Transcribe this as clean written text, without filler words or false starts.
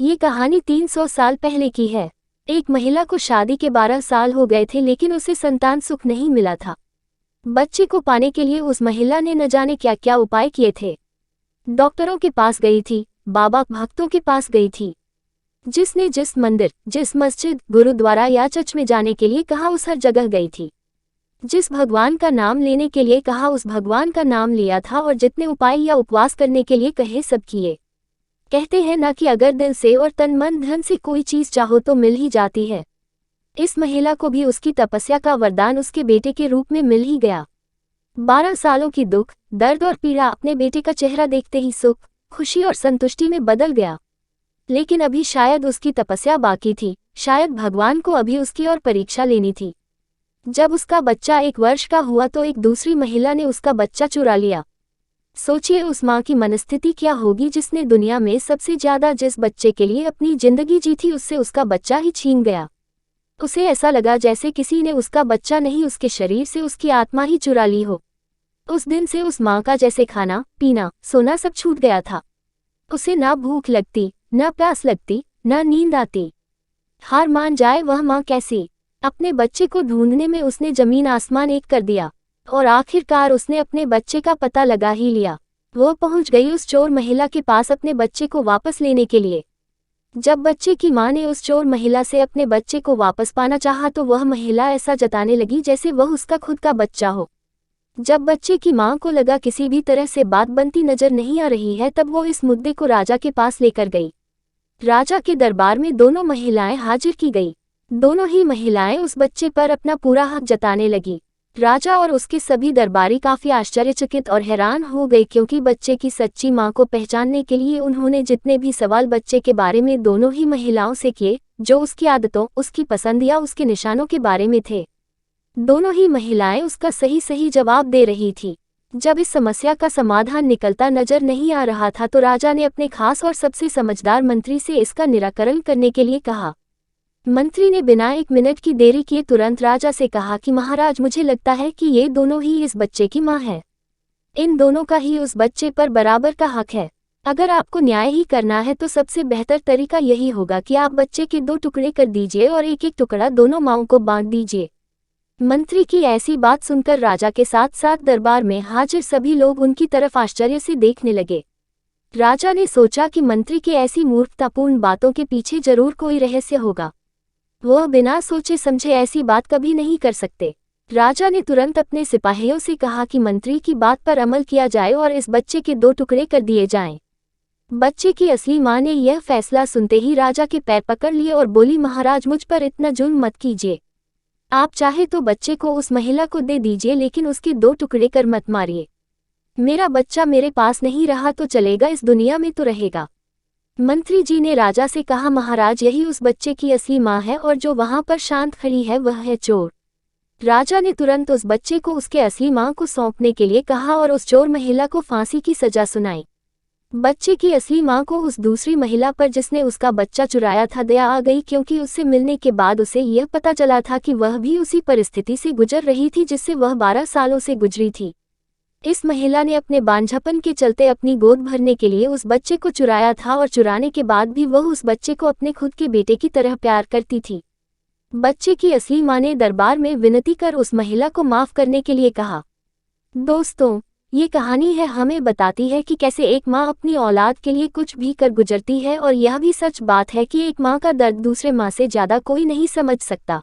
ये कहानी 300 साल पहले की है। एक महिला को शादी के 12 साल हो गए थे, लेकिन उसे संतान सुख नहीं मिला था। बच्चे को पाने के लिए उस महिला ने न जाने क्या क्या उपाय किए थे। डॉक्टरों के पास गई थी, बाबा भक्तों के पास गई थी। जिसने जिस मंदिर, जिस मस्जिद, गुरुद्वारा या चर्च में जाने के लिए कहा, उस हर जगह गई थी। जिस भगवान का नाम लेने के लिए कहा, उस भगवान का नाम लिया था, और जितने उपाय या उपवास करने के लिए कहे, सब किए। कहते हैं ना कि अगर दिल से और तन मन धन से कोई चीज चाहो तो मिल ही जाती है। इस महिला को भी उसकी तपस्या का वरदान उसके बेटे के रूप में मिल ही गया। 12 सालों की दुख, दर्द और पीड़ा अपने बेटे का चेहरा देखते ही सुख, खुशी और संतुष्टि में बदल गया। लेकिन अभी शायद उसकी तपस्या बाकी थी, शायद भगवान को अभी उसकी और परीक्षा लेनी थी। जब उसका बच्चा 1 वर्ष का हुआ तो एक दूसरी महिला ने उसका बच्चा चुरा लिया। सोचिए उस माँ की मनस्थिति क्या होगी जिसने दुनिया में सबसे ज्यादा जिस बच्चे के लिए अपनी जिंदगी जी थी, उससे उसका बच्चा ही छीन गया। उसे ऐसा लगा जैसे किसी ने उसका बच्चा नहीं, उसके शरीर से उसकी आत्मा ही चुरा ली हो। उस दिन से उस माँ का जैसे खाना पीना सोना सब छूट गया था। उसे ना भूख लगती, ना प्यास लगती, ना नींद आती। हार मान जाए वह माँ कैसी। अपने बच्चे को ढूंढने में उसने जमीन आसमान एक कर दिया, और आखिरकार उसने अपने बच्चे का पता लगा ही लिया। वो पहुंच गई उस चोर महिला के पास अपने बच्चे को वापस लेने के लिए। जब बच्चे की मां ने उस चोर महिला से अपने बच्चे को वापस पाना चाहा तो वह महिला ऐसा जताने लगी जैसे वह उसका खुद का बच्चा हो। जब बच्चे की मां को लगा किसी भी तरह से बात बनती नजर नहीं आ रही है, तब वो इस मुद्दे को राजा के पास लेकर गई। राजा के दरबार में दोनों महिलाएं हाजिर की गई। दोनों ही महिलाएं उस बच्चे पर अपना पूरा हक जताने लगी। राजा और उसके सभी दरबारी काफी आश्चर्यचकित और हैरान हो गए, क्योंकि बच्चे की सच्ची मां को पहचानने के लिए उन्होंने जितने भी सवाल बच्चे के बारे में दोनों ही महिलाओं से किए, जो उसकी आदतों, उसकी पसंद या उसके निशानों के बारे में थे, दोनों ही महिलाएं उसका सही सही जवाब दे रही थी। जब इस समस्या का समाधान निकलता नजर नहीं आ रहा था तो राजा ने अपने खास और सबसे समझदार मंत्री से इसका निराकरण करने के लिए कहा। मंत्री ने बिना 1 मिनट की देरी किए तुरंत राजा से कहा कि महाराज, मुझे लगता है कि ये दोनों ही इस बच्चे की मां है। इन दोनों का ही उस बच्चे पर बराबर का हक है। अगर आपको न्याय ही करना है तो सबसे बेहतर तरीका यही होगा कि आप बच्चे के 2 टुकड़े कर दीजिए और एक एक टुकड़ा दोनों माओं को बांट दीजिए। मंत्री की ऐसी बात सुनकर राजा के साथ साथ दरबार में हाजिर सभी लोग उनकी तरफ आश्चर्य से देखने लगे। राजा ने सोचा कि मंत्री की ऐसी मूर्खतापूर्ण बातों के पीछे जरूर कोई रहस्य होगा। वह बिना सोचे समझे ऐसी बात कभी नहीं कर सकते। राजा ने तुरंत अपने सिपाहियों से कहा कि मंत्री की बात पर अमल किया जाए और इस बच्चे के 2 टुकड़े कर दिए जाएं। बच्चे की असली मां ने यह फैसला सुनते ही राजा के पैर पकड़ लिए और बोली, महाराज, मुझ पर इतना जुल्म मत कीजिए। आप चाहे तो बच्चे को उस महिला को दे दीजिए, लेकिन उसके 2 टुकड़े कर मत मारिए। मेरा बच्चा मेरे पास नहीं रहा तो चलेगा, इस दुनिया में तो रहेगा। मंत्री जी ने राजा से कहा, महाराज, यही उस बच्चे की असली मां है और जो वहां पर शांत खड़ी है वह है चोर। राजा ने तुरंत उस बच्चे को उसके असली मां को सौंपने के लिए कहा और उस चोर महिला को फांसी की सजा सुनाई। बच्चे की असली मां को उस दूसरी महिला पर जिसने उसका बच्चा चुराया था दया आ गई, क्योंकि उससे मिलने के बाद उसे यह पता चला था कि वह भी उसी परिस्थिति से गुजर रही थी जिससे वह 12 सालों से गुजरी थी। इस महिला ने अपने बांझपन के चलते अपनी गोद भरने के लिए उस बच्चे को चुराया था, और चुराने के बाद भी वह उस बच्चे को अपने खुद के बेटे की तरह प्यार करती थी। बच्चे की असली मां ने दरबार में विनती कर उस महिला को माफ करने के लिए कहा। दोस्तों, ये कहानी है हमें बताती है कि कैसे एक माँ अपनी औलाद के लिए कुछ भी कर गुजरती है, और यह भी सच बात है कि एक माँ का दर्द दूसरे माँ से ज्यादा कोई नहीं समझ सकता।